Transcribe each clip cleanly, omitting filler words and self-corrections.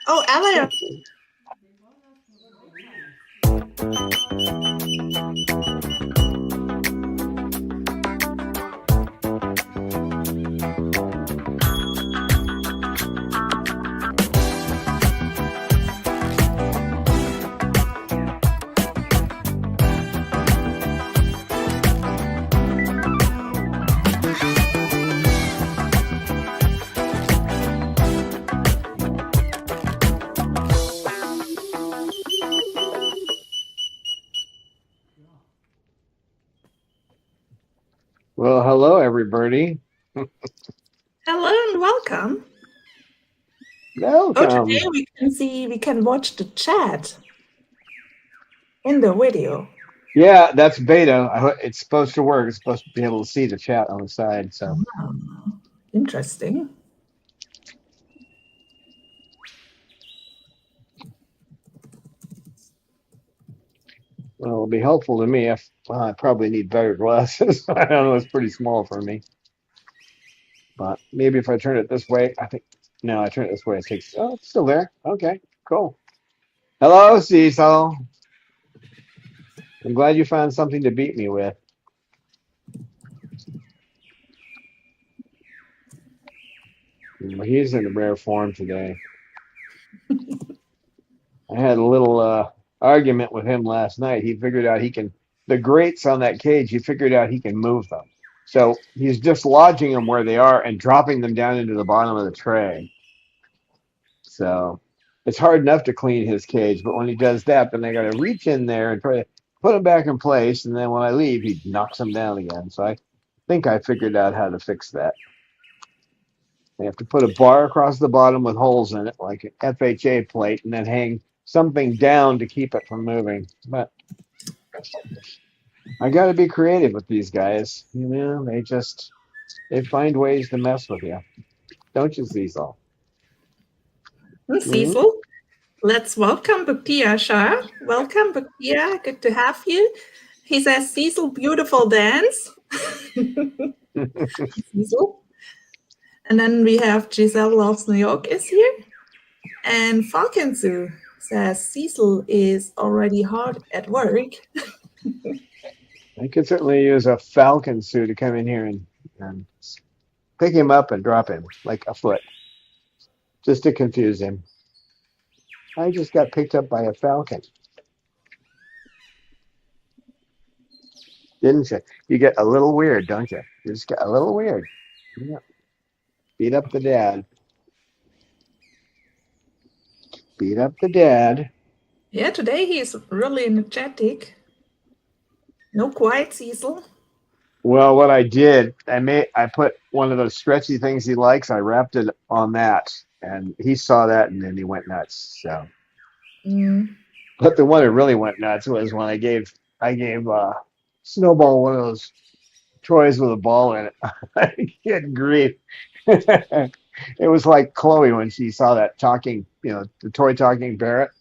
Oh, Elliot. Well, hello, everybody. Hello and welcome. Oh, Welcome. today we can watch the chat in the video. Yeah, that's beta. It's supposed to work. It's supposed to be able to see the chat on the side. So, Interesting. well, it'll be helpful to me if I probably need better glasses. I don't know. It's pretty small for me. But maybe if I turn it this way, I think. No, I turn it this way. It takes. Oh, it's still there. Okay, cool. Hello, Cecil. I'm glad you found something to beat me with. He's in rare form today. I had a little argument with him last night. He figured out the grates on that cage, he figured out he can move them. So he's dislodging them where they are and dropping them down into the bottom of the tray. So it's hard enough to clean his cage, but when he does that, then I got to reach in there and try to put them back in place. And then when I leave, he knocks them down again. So I think I figured out how to fix that. They have to put a bar across the bottom with holes in it, like an FHA plate, and then hang something down to keep it from moving. But I got to be creative with these guys. You know, they find ways to mess with you, don't you, Cecil? Mm-hmm. Cecil, let's welcome Bapia Shah. Welcome, Bapia. Good to have you. He says, Cecil, beautiful dance. Cecil. And then we have Giselle Loves New York is here. And Falkensu says Cecil is already hard at work. I could certainly use a falcon suit to come in here and pick him up and drop him like a foot, just to confuse him. I just got picked up by a falcon. Didn't you? You get a little weird, don't you? You just get a little weird. Yeah. Beat up the dad. Beat up the dad. Yeah, today he is really energetic. No quiet, Cecil. Well, what I did, I put one of those stretchy things he likes. I wrapped it on that, and he saw that, and then he went nuts. So, but the one that really went nuts was when I gave Snowball one of those toys with a ball in it. Good grief! It was like Chloe when she saw that the toy talking parrot,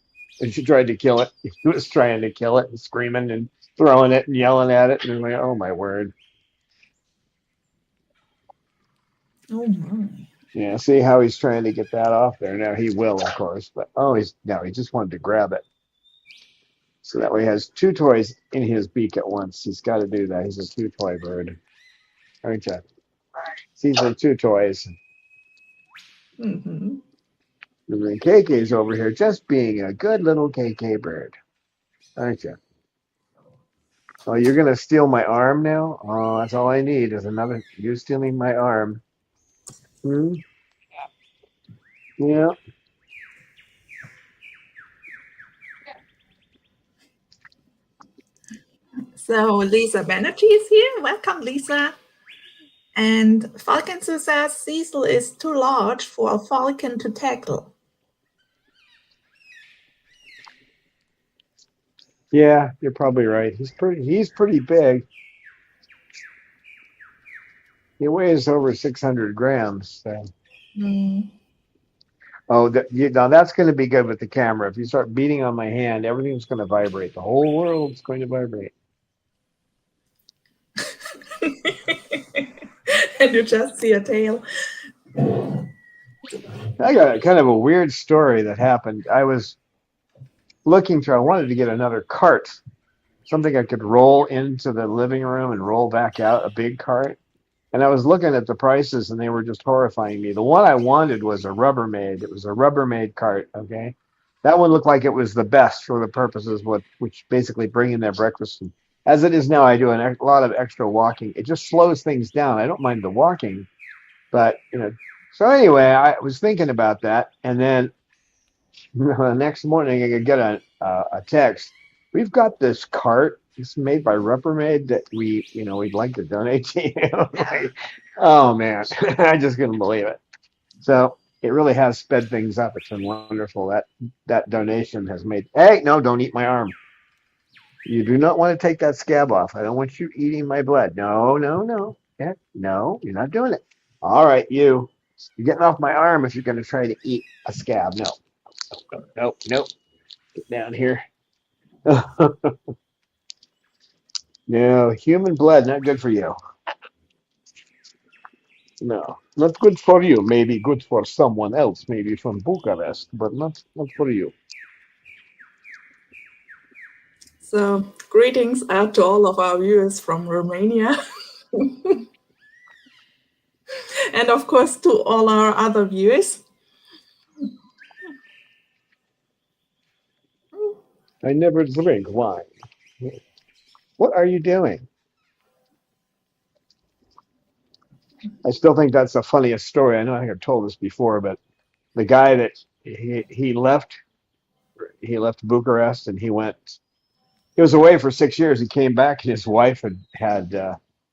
and she tried to kill it. He was trying to kill it and screaming and throwing it and yelling at it, and like, oh my word. Oh my. Yeah, see how he's trying to get that off there. Now he will, of course, but he just wanted to grab it. So that way he has two toys in his beak at once. He's got to do that. He's a two-toy bird. Aren't you? These are two toys. Mm-hmm. And then KK's over here just being a good little KK bird. Aren't you? Oh, you're going to steal my arm now? Oh, that's all I need is you stealing my arm. Hmm? Yeah. So Lisa Banerjee is here. Welcome, Lisa. And Falkensu says Cecil is too large for a falcon to tackle. Yeah, you're probably right. He's pretty big. He weighs over 600 grams. So. Oh, now that's going to be good with the camera. If you start beating on my hand, everything's going to vibrate. The whole world's going to vibrate. And you just see a tail. I got kind of a weird story that happened. I was looking through, I wanted to get another cart, something I could roll into the living room and roll back out, a big cart. And I was looking at the prices and they were just horrifying me. The one I wanted was a Rubbermaid. It was a Rubbermaid cart, okay? That one looked like it was the best for the purposes which basically bring in their breakfast. And as it is now, I do a lot of extra walking. It just slows things down. I don't mind the walking, but so anyway, I was thinking about that, and then the next morning I could get a text. We've got this cart. It's made by Rubbermaid that we'd like to donate to you. Like, oh man, I just couldn't believe it. So it really has sped things up. It's been wonderful. That donation has made. Hey, no, don't eat my arm. You do not want to take that scab off. I don't want you eating my blood. No, no, no. Yeah, no, you're not doing it. All right, you're getting off my arm if you're going to try to eat a scab. No, no, no, no. Get down here. No, human blood, not good for you. No, not good for you. Maybe good for someone else, maybe from Bucharest, but not for you. So, greetings out to all of our viewers from Romania, and of course to all our other viewers. I never drink wine. What are you doing? I still think that's the funniest story. I know I think I've told this before, but the guy that he left Bucharest and he was away for 6 years. He came back and his wife had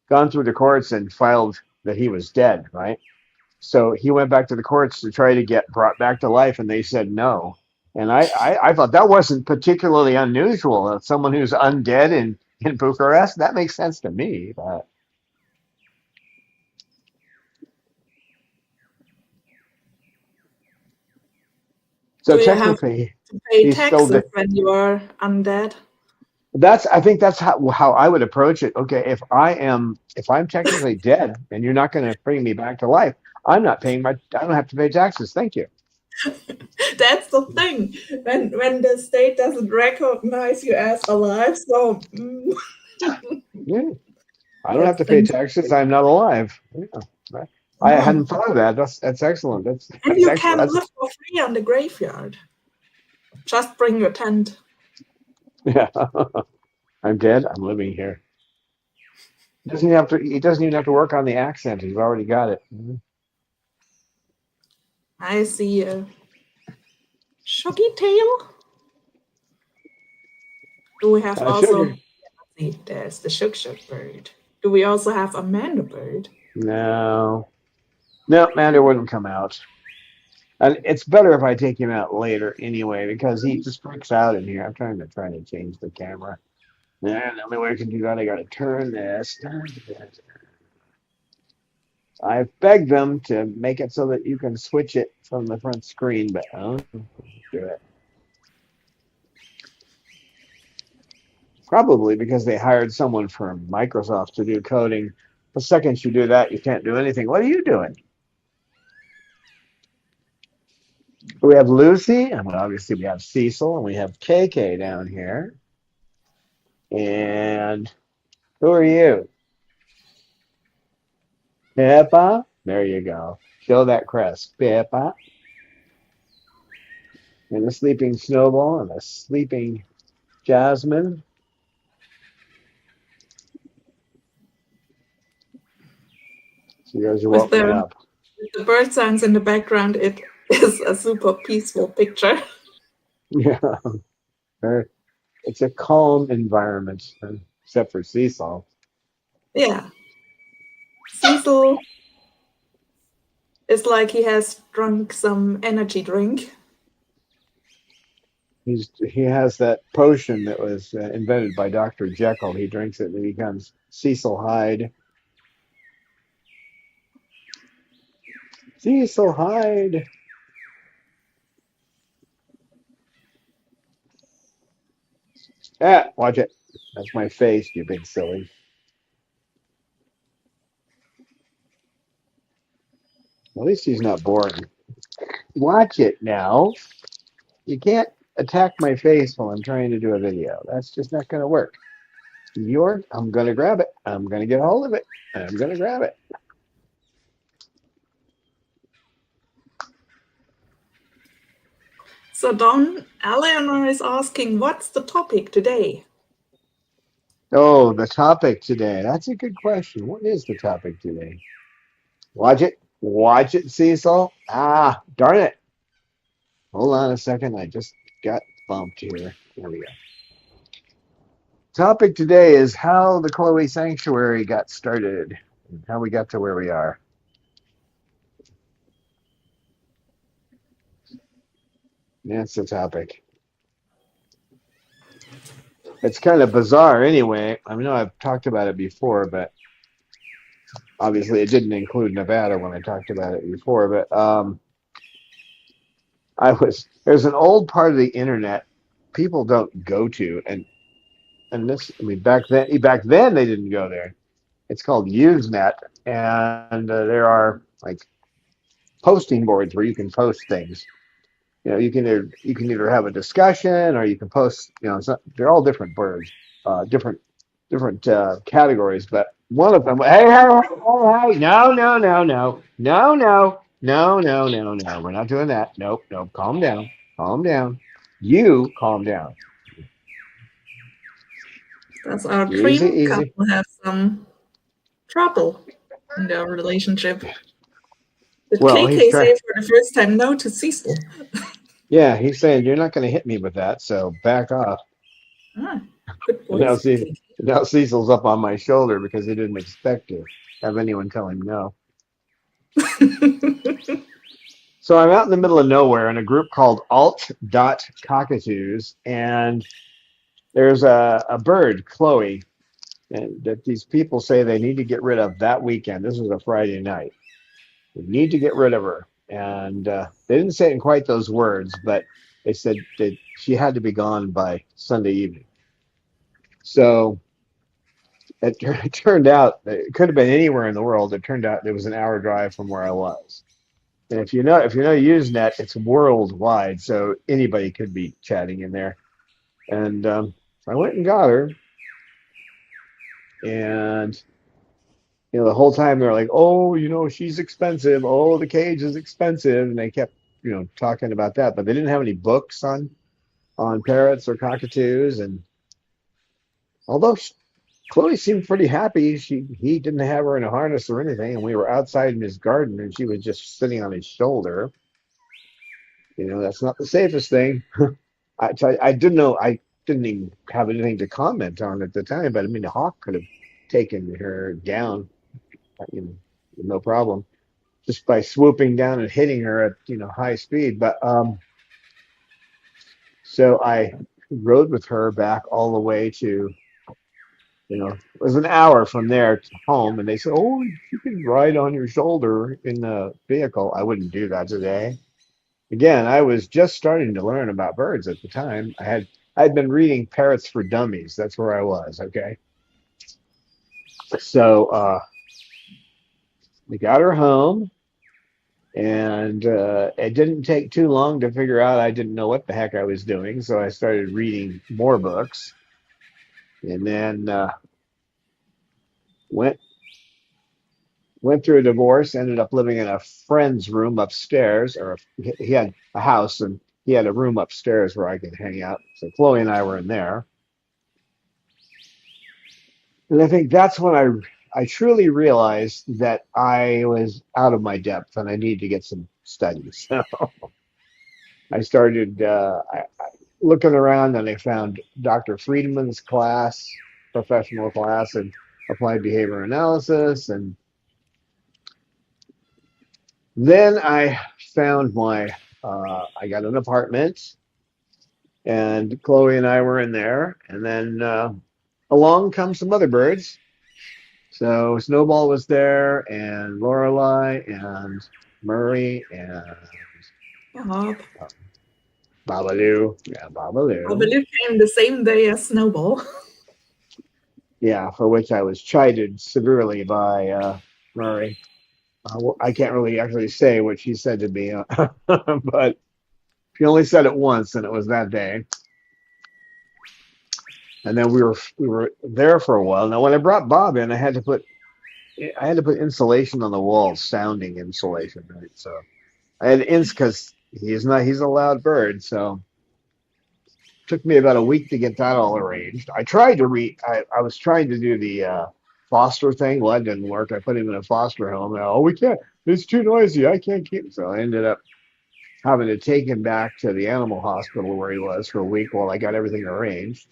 gone through the courts and filed that he was dead, right? So he went back to the courts to try to get brought back to life, and they said no. And I thought that wasn't particularly unusual. Someone who's undead in Bucharest, that makes sense to me. But Do so you have technically, to pay he's still taxes dead. when you are undead? I think that's how I would approach it. Okay, if I'm technically dead and you're not going to bring me back to life, I don't have to pay taxes. Thank you. That's the thing. When the state doesn't recognize you as alive, so Yeah, I don't have yes, to pay things. taxes. I'm not alive. Yeah. I Oh. hadn't thought of that. That's excellent. And That's you excellent. can live for free on the graveyard. Just bring your tent. Yeah. I'm dead. I'm living here. He doesn't even have to work on the accent. He's already got it. I see a shaggy tail. Do we have also? Sugar. See, there's the shuk bird. Do we also have Amanda bird? No. No, Mander wouldn't come out. And it's better if I take him out later anyway, because he just freaks out in here. I'm trying to change the camera. Yeah, the only way I can do that, I gotta turn this. I've begged them to make it so that you can switch it from the front screen, but I don't do it. Probably because they hired someone from Microsoft to do coding. The second you do that, you can't do anything. What are you doing? We have Lucy, and obviously we have Cecil, and we have KK down here. And who are you? Pippa? There you go. Show that crest. Pippa. And the sleeping snowball and the sleeping Jasmine. So you guys are With woke me the up. bird sounds in the background, it is a super peaceful picture. Yeah. It's a calm environment, except for Cecil. Yeah. Cecil is like he has drunk some energy drink. He has that potion that was invented by Dr. Jekyll. He drinks it and he becomes Cecil Hyde. Cecil Hyde. Ah, watch it. That's my face, you big silly. At least he's not boring. Watch it now. You can't attack my face while I'm trying to do a video. That's just not going to work. I'm going to grab it. I'm going to get a hold of it. I'm going to grab it. So Don, Eleanor is asking, what's the topic today? Oh, the topic today. That's a good question. What is the topic today? Watch it. Watch it, Cecil. Ah, darn it. Hold on a second. I just got bumped here. There we go. Topic today is how the Chloe Sanctuary got started and how we got to where we are. That's the topic. It's kind of bizarre anyway. I know I've talked about it before, but obviously it didn't include Nevada when I talked about it before. But there's an old part of the internet people don't go to, and this, I mean, back then they didn't go there. It's called Usenet, and there are like posting boards where you can post things. You can either have a discussion or you can post. They're all different birds, different categories. But one of them, hey, hey, hey, hey, no, no, no, no, no, no, no, no, no, no, we're not doing that. Nope, nope. Calm down, calm down. You calm down. Does our Easy, dream easy. couple have some trouble in their relationship? Did Well, he's KK trying. say for the first time no to Cecil? Yeah, he's saying you're not going to hit me with that, so back off. Ah, good And now voice, see, KK. now Cecil's up on my shoulder because he didn't expect to have anyone tell him no. So I'm out in the middle of nowhere in a group called Alt Dot Cockatoos, and there's a bird, Chloe, and that these people say they need to get rid of that weekend. This was a Friday night. We need to get rid of her, and they didn't say it in quite those words, but they said that she had to be gone by Sunday evening. So it turned out that it could have been anywhere in the world. It turned out it was an hour drive from where I was. And if you know Usenet, it's worldwide, so anybody could be chatting in there. And I went and got her, and the whole time they're like, "Oh, she's expensive. Oh, the cage is expensive," and they kept talking about that, but they didn't have any books on parrots or cockatoos. And although Chloe seemed pretty happy, he didn't have her in a harness or anything, and we were outside in his garden, and she was just sitting on his shoulder. That's not the safest thing. I didn't know. I didn't even have anything to comment on at the time, but I mean, the hawk could have taken her down, you know, no problem, just by swooping down and hitting her at high speed. But so I rode with her back all the way to it was an hour from there to home, and they said, "Oh, you can ride on your shoulder in the vehicle." I wouldn't do that today. Again, I was just starting to learn about birds at the time. I'd been reading Parrots for Dummies. That's where I was. Okay, so we got her home, and it didn't take too long to figure out I didn't know what the heck I was doing. So I started reading more books, and then went went through a divorce. Ended up living in a friend's room upstairs, or he had a house and he had a room upstairs where I could hang out. So Chloe and I were in there. And I think that's when I truly realized that I was out of my depth and I needed to get some studies. So I started looking around and I found Dr. Friedman's class, professional class in applied behavior analysis. And then I got an apartment and Chloe and I were in there. And then along come some other birds. So Snowball was there, and Lorelei, and Murray, and Yeah, uh, Babaloo. Yeah, Babaloo. Abelut came the same day as Snowball. Yeah, for which I was chided severely by Murray. I can't really actually say what she said to me, but she only said it once, and it was that day. And then we were there for a while. Now, when I brought Bob in, I had to put insulation on the walls, sounding insulation, right? So I had ins because he's a loud bird, so it took me about a week to get that all arranged. I was trying to do the foster thing. Well, that didn't work. I put him in a foster home. And, oh, we can't. It's too noisy. I can't keep him. So I ended up having to take him back to the animal hospital where he was for a week while I got everything arranged.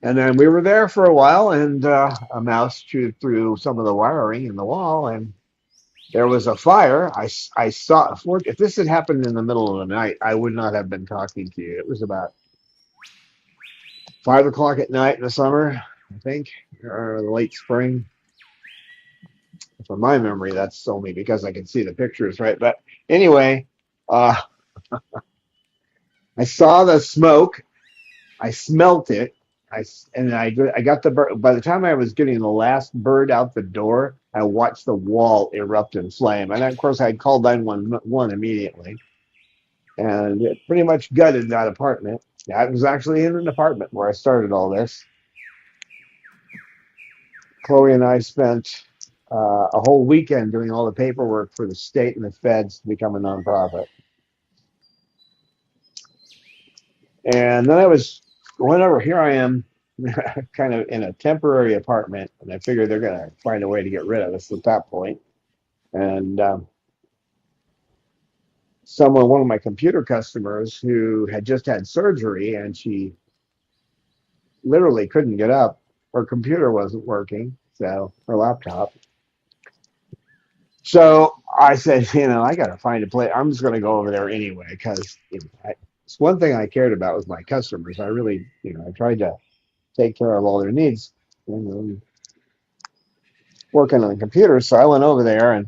And then we were there for a while, and a mouse chewed through some of the wiring in the wall, and there was a fire. I saw, if this had happened in the middle of the night, I would not have been talking to you. It was about 5 o'clock at night in the summer, I think, or the late spring. From my memory, that's only because I can see the pictures, right? But anyway, uh, I saw the smoke. I smelt it. I got the bird. By the time I was getting the last bird out the door, I watched the wall erupt in flame. And of course, I had called 911 immediately. And it pretty much gutted that apartment. I was actually in an apartment where I started all this. Chloe and I spent a whole weekend doing all the paperwork for the state and the feds to become a nonprofit. And then whenever here I am, kind of in a temporary apartment, and I figured they're going to find a way to get rid of us at that point. And one of my computer customers who had just had surgery, and she literally couldn't get up. Her computer wasn't working, so her laptop. So I said, I got to find a place. I'm just going to go over there anyway because it's one thing I cared about was my customers. I really, I tried to take care of all their needs. Working on the computer, so I went over there and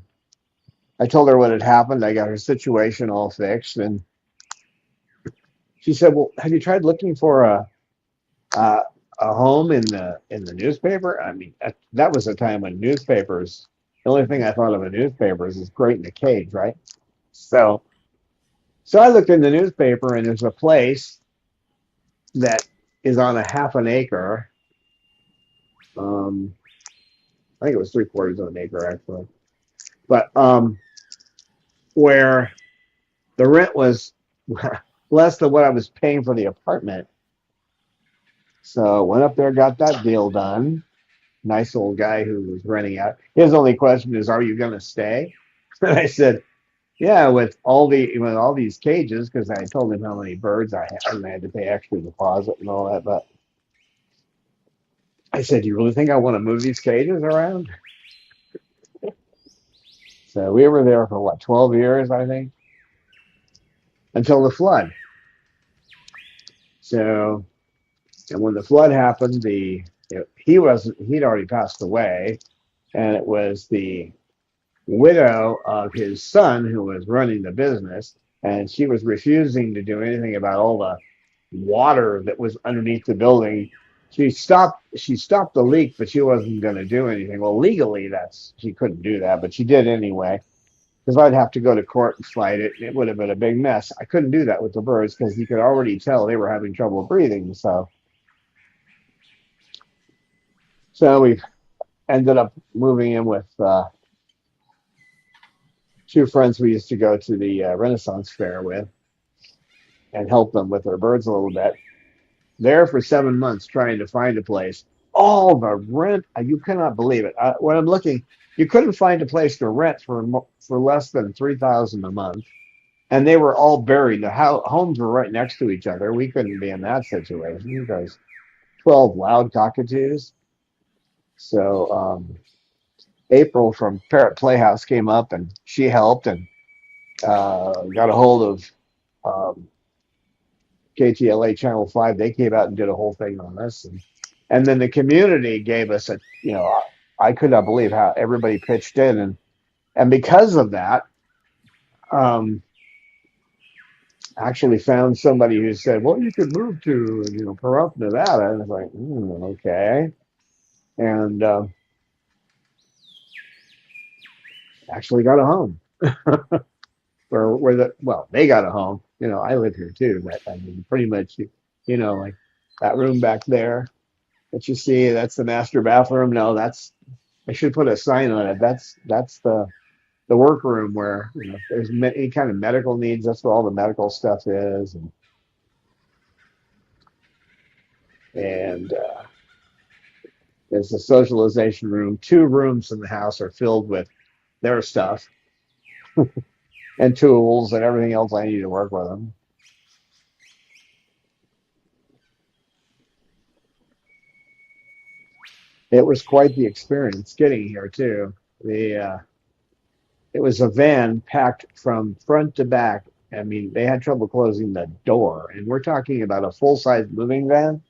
I told her what had happened. I got her situation all fixed, and she said, "Well, have you tried looking for a, a home in the newspaper?" I mean, that was a time when newspapers. The only thing I thought of a newspaper is great in a cage, right? So, so I looked in the newspaper, and there's a place that is on a half an acre. Um, I think it was 3/4 of an acre actually, but where the rent was less than what I was paying for the apartment. So went up there, got that deal done. Nice old guy who was renting out. His only question is, "Are you going to stay?" And I said, "Yeah, with all these cages," because I told him how many birds I had, and I had to pay extra deposit and all that. But I said, "You really think I want to move these cages around?" So we were there for what, 12 years, I think, until the flood. So, and when the flood happened, he'd already passed away, and it was the widow of his son who was running the business, and she was refusing to do anything about all the water that was underneath the building. She stopped the leak, but she wasn't going to do anything. Well, legally, she couldn't do that, but she did anyway. Because I'd have to go to court and fight it. It would have been a big mess. I couldn't do that with the birds because you could already tell they were having trouble breathing. So we ended up moving in with two friends we used to go to the Renaissance Fair with and help them with their birds a little bit. There for 7 months trying to find a place. All the rent, you cannot believe it. When I'm looking, you couldn't find a place to rent for less than 3,000 a month, and they were all buried. The homes were right next to each other. We couldn't be in that situation because 12 loud cockatoos. So April from Parrot Playhouse came up and she helped and got a hold of KTLA Channel 5. They came out and did a whole thing on this. And then the community gave us I could not believe how everybody pitched in. And because of that, actually found somebody who said, "Well, you could move to, Pahrump, Nevada." And I was like, okay. And actually got a home. Where they got a home. I live here too, but I mean, pretty much, like that room back there that you see, that's the master bathroom. No, I should put a sign on it. That's the workroom where if there's any kind of medical needs. That's where all the medical stuff is, and there's the socialization room. Two rooms in the house are filled with their stuff and tools and everything else I need to work with them. It was quite the experience getting here too. It was a van packed from front to back. I mean, they had trouble closing the door, and we're talking about a full-size moving van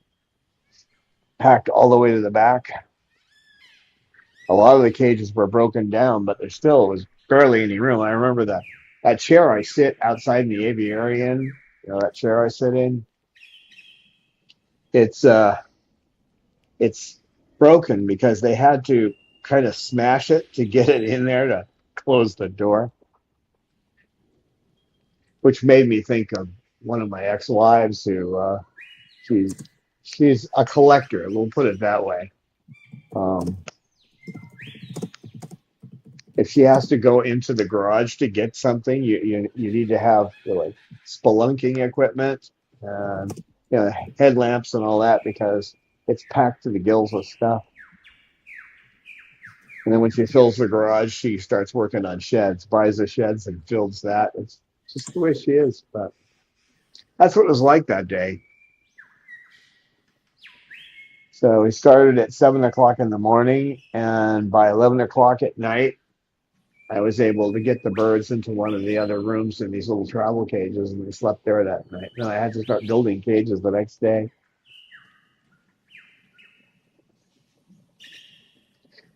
packed all the way to the back. A lot of the cages were broken down, but there still was barely any room. I remember that chair I sit outside in the aviarium, that chair I sit in, it's it's broken because they had to kind of smash it to get it in there to close the door, which made me think of one of my ex-wives who she's she's a collector. We'll put it that way. Um, if she has to go into the garage to get something, you need to have like spelunking equipment and headlamps and all that because it's packed to the gills with stuff. And then when she fills the garage, she starts working on sheds, buys the sheds and fills that. It's just the way she is. But that's what it was like that day. So we started at 7 o'clock in the morning, and by 11 o'clock at night, I was able to get the birds into one of the other rooms in these little travel cages, and they slept there that night. And I had to start building cages the next day.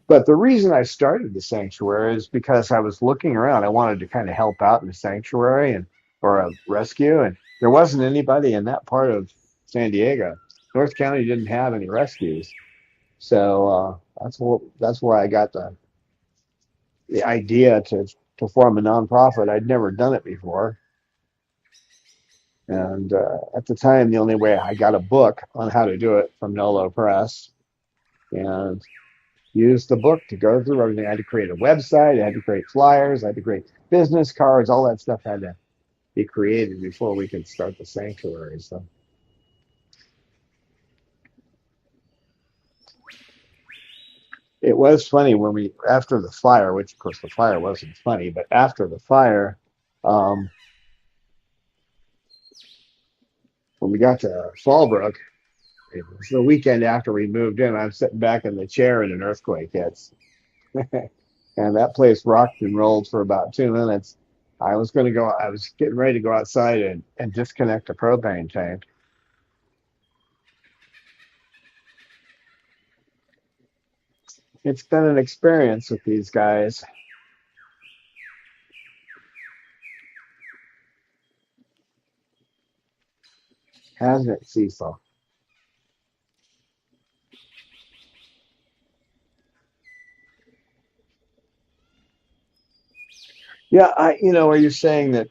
But the reason I started the sanctuary is because I was looking around. I wanted to kind of help out in the sanctuary or a rescue, and there wasn't anybody in that part of San Diego. North County didn't have any rescues, so that's where I got the idea to form a nonprofit. I'd never done it before, and at the time, the only way I got a book on how to do it from Nolo Press, and used the book to go through everything. I had to create a website. I had to create flyers. I had to create business cards. All that stuff had to be created before we could start the sanctuary. So it was funny when after the fire, which of course the fire wasn't funny, but after the fire, um, when we got to Fallbrook, it was the weekend after we moved in. I'm sitting back in the chair and an earthquake hits. And that place rocked and rolled for about 2 minutes. I was going to go, I was getting ready to go outside and disconnect the propane tank. It's been an experience with these guys, hasn't it, Cecil? Yeah, are you saying that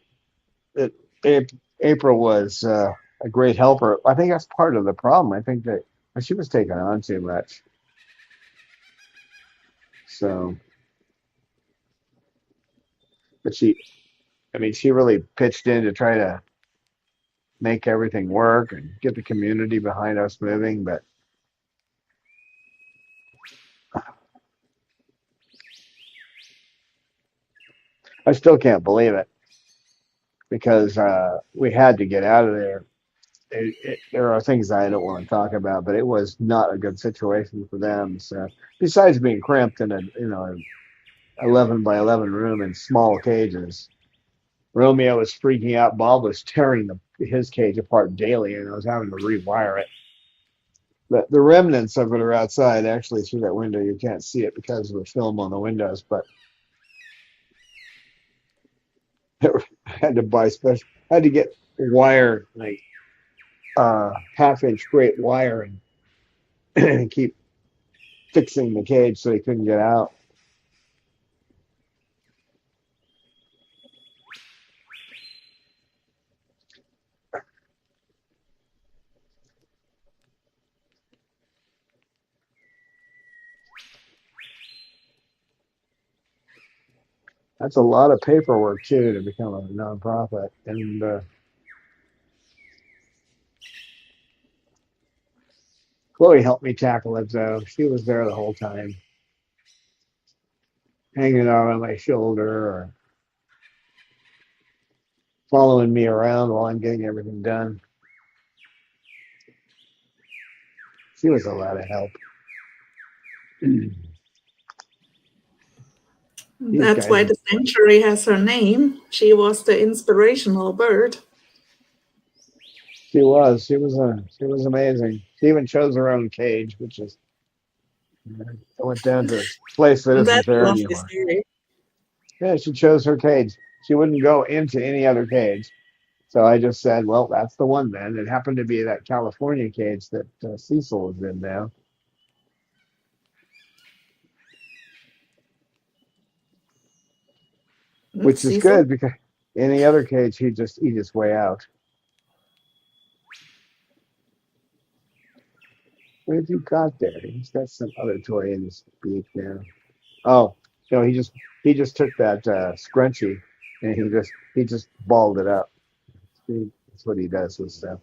April was a great helper? I think that's part of the problem. I think that she was taking on too much. So, but I mean, she really pitched in to try to make everything work and get the community behind us moving. But I still can't believe it because we had to get out of there. There are things I don't want to talk about, but it was not a good situation for them. So, besides being cramped in an 11 by 11 room in small cages, Romeo was freaking out. Bob was tearing his cage apart daily, and I was having to rewire it. The remnants of it are outside, actually, through that window. You can't see it because of the film on the windows, but I had to buy special. I had to get wire, like half-inch straight wire, and keep fixing the cage so he couldn't get out. That's a lot of paperwork too to become a nonprofit. And Chloe helped me tackle it though. She was there the whole time, hanging out on my shoulder or following me around while I'm getting everything done. She was a lot of help. These That's guys, why the sanctuary has her name. She was the inspirational bird. she was amazing. She even chose her own cage, which is I went down to a place that isn't That's a there lovely anymore. story. Yeah, she chose her cage. She wouldn't go into any other cage. So I just said, well, that's the one then. It happened to be that California cage that Cecil is in now, which is Cecil? good because any other cage he'd just eat his way out. What have you got there? He's got some other toy in his beak now. Oh, no, he just took that scrunchie and he just balled it up. That's what he does with stuff.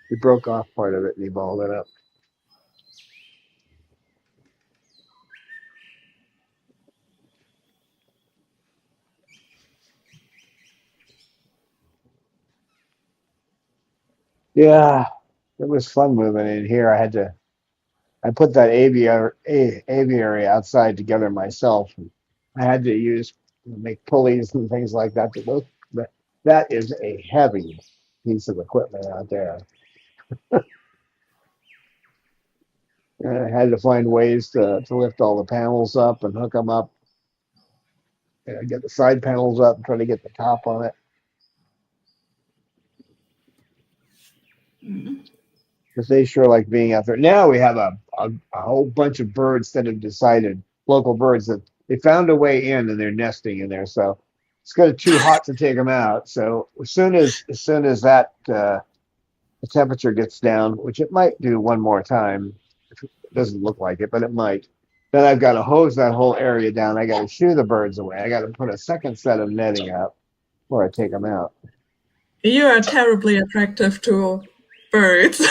He broke off part of it and he balled it up. Yeah, it was fun moving in here. I put that aviary outside together myself. I had to make pulleys and things like that to look. But that is a heavy piece of equipment out there. And I had to find ways to lift all the panels up and hook them up. And get the side panels up and try to get the top on it. Because they sure like being out there. Now we have a whole bunch of birds that have decided, local birds, that they found a way in and they're nesting in there. So it's kind of too hot to take them out. So as soon as that the temperature gets down, which it might do one more time, it doesn't look like it, but it might. Then I've got to hose that whole area down. I got to shoo the birds away. I got to put a second set of netting up before I take them out. You are terribly attractive to birds.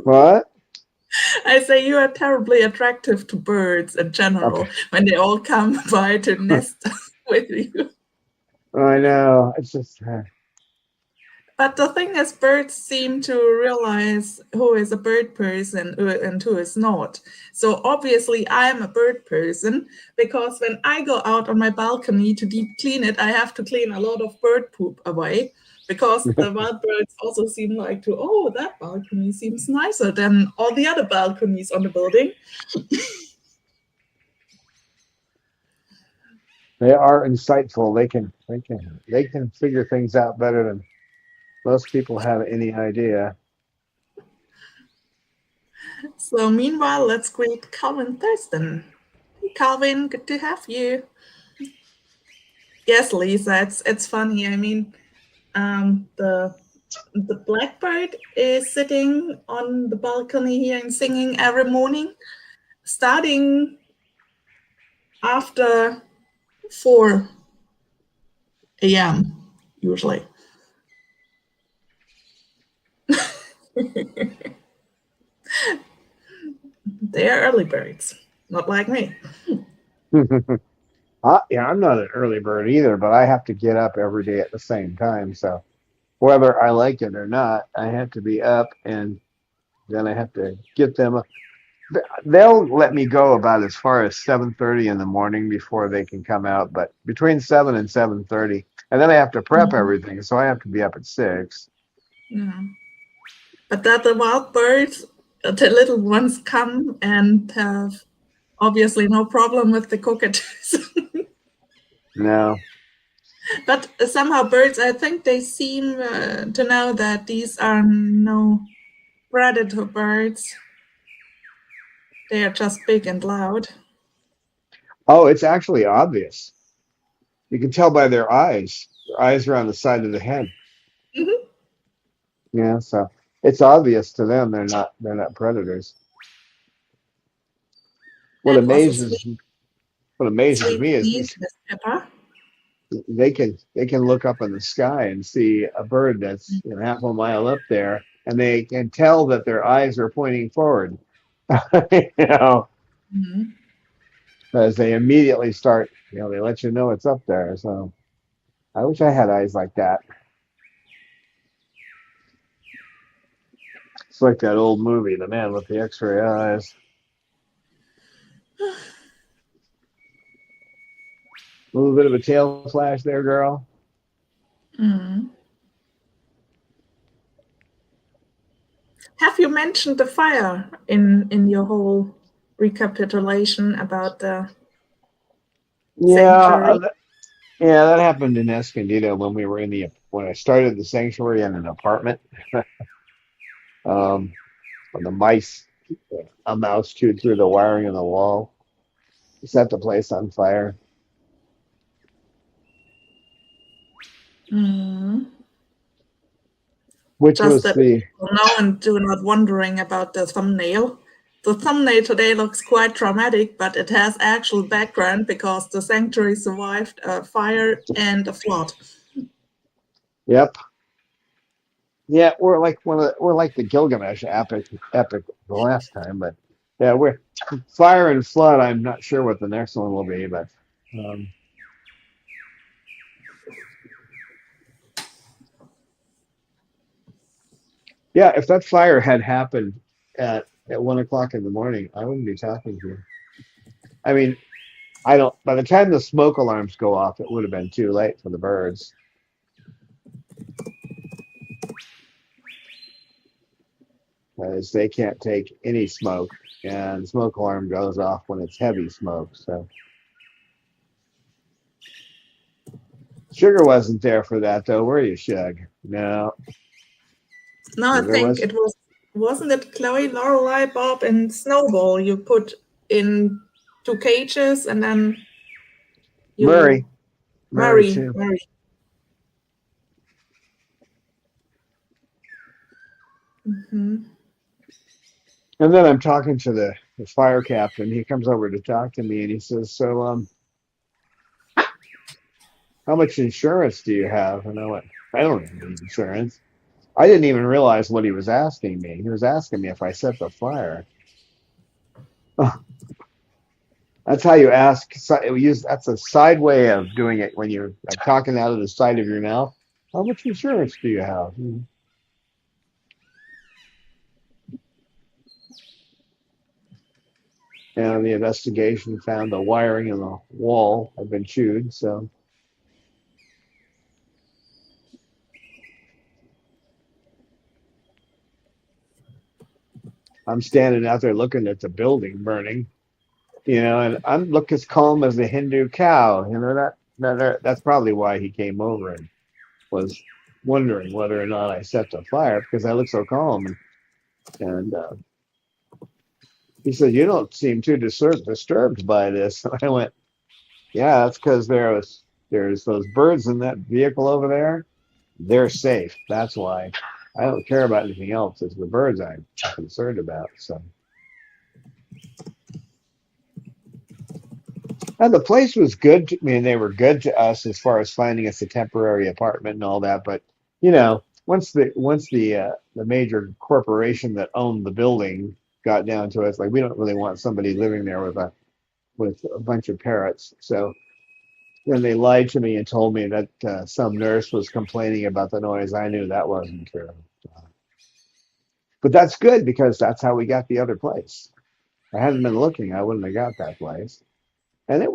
What? I say you are terribly attractive to birds in Okay. general when they all come by to nest with you. I know. It's just. But the thing is, birds seem to realize who is a bird person and who is not. So obviously, I'm a bird person because when I go out on my balcony to deep clean it, I have to clean a lot of bird poop away because the wild birds also seem like to, oh, that balcony seems nicer than all the other balconies on the building. They are insightful. They can figure things out better than most people have any idea. So meanwhile, let's greet Calvin Thurston. Hey, Calvin, good to have you. Yes, Lisa, it's funny. I mean, the blackbird is sitting on the balcony here and singing every morning, starting after 4 a.m. usually. They are early birds, not like me. Yeah, I'm not an early bird either, but I have to get up every day at the same time. So whether I like it or not, I have to be up, and then I have to get them. They'll let me go about as far as 7:30 in the morning before they can come out, but between 7 and 7:30, and then I have to prep Mhm. everything, so I have to be up at 6. Yeah. But that the wild birds, the little ones come and have obviously no problem with the cockatoos. No. But somehow birds, I think they seem to know that these are no predator birds. They are just big and loud. Oh, it's actually obvious. You can tell by their eyes. Their eyes are on the side of the head. Mhm. Yeah, so it's obvious to them they're not predators. What That was a amazes sweet. what amazes Sweet me is peas with pepper. they can look up in the sky and see a bird that's half a mile up there, and they can tell that their eyes are pointing forward. you know, Mhm. as they immediately start, they let you know it's up there. So I wish I had eyes like that. It's like that old movie, The Man with the X-Ray Eyes. A little bit of a tail flash there, girl. Mhm. Have you mentioned the fire in your whole recapitulation about the Yeah, sanctuary? yeah, that happened in Escondido when we were when I started the sanctuary in an apartment. um, when the mice, a mouse chewed through the wiring in the wall, set the place on fire. Mhm. Which Just was that the people know and do not wondering about the thumbnail. The thumbnail today looks quite dramatic, but it has actual background because the sanctuary survived a fire and a flood. Yep. Yeah, we're like the Gilgamesh epic the last time, but yeah, we're Fire and Flood. I'm not sure what the next one will be, but um, yeah, if that fire had happened at 1 o'clock in the morning, I wouldn't be talking to you. I mean, I don't. By the time the smoke alarms go off, it would have been too late for the birds, as they can't take any smoke, and the smoke alarm goes off when it's heavy smoke. So Sugar wasn't there for that, though, were you, Shug? No, No, I Sugar think was. it wasn't it Chloe, Lorelei, Bob, and Snowball you put in two cages and then you Murray Murray, too. Murray. Hmm. And then I'm talking to the fire captain. He comes over to talk to me, and he says, "So, how much insurance do you have?" And I went, "I don't have any insurance." I didn't even realize what he was asking me. He was asking me if I set the fire. That's how you ask. That's a side way of doing it when you're like talking out of the side of your mouth. How much insurance do you have? And the investigation found the wiring in the wall had been chewed. So I'm standing out there looking at the building burning, and I'm look as calm as a Hindu cow. That's probably why he came over and was wondering whether or not I set the fire because I look so calm. And he said, "You don't seem too disturbed by this." I went, "Yeah, that's because there's those birds in that vehicle over there. They're safe. That's why. I don't care about anything else. It's the birds I'm concerned about." So, and the place was good. I mean, they were good to us as far as finding us a temporary apartment and all that. But once the major corporation that owned the building got down to us, like we don't really want somebody living there with a bunch of parrots. So then they lied to me and told me that some nurse was complaining about the noise. I knew that wasn't true. But that's good because that's how we got the other place. If I hadn't been looking, I wouldn't have got that place. And it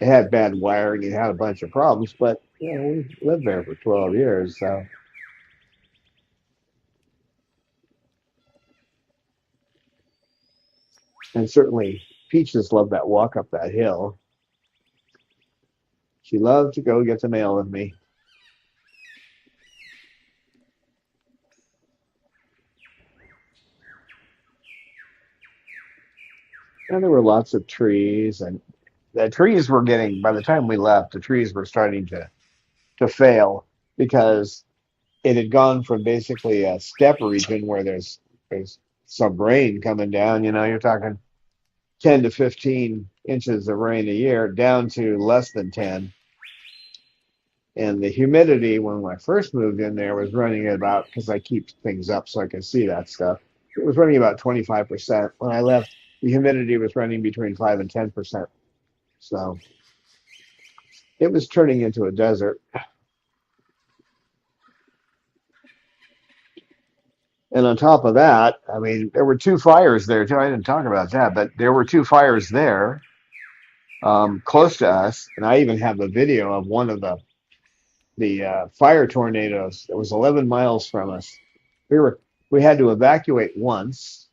had bad wiring. It had a bunch of problems, but we lived there for 12 years. So, and certainly Peaches loved that walk up that hill. She loved to go get the mail with me. And there were lots of trees, and the trees were getting, by the time we left, the trees were starting to fail because it had gone from basically a steppe region where there's some rain coming down. You're talking 10 to 15 inches of rain a year down to less than 10. And the humidity when I first moved in there was running at about, because I keep things up so I can see that stuff, it was running about 25%. When I left, the humidity was running between 5 and 10%. So it was turning into a desert. And on top of that, I mean, there were two fires there too. I didn't talk about that, but there were two fires there close to us. And I even have a video of one of the fire tornadoes that was 11 miles from us. We had to evacuate once,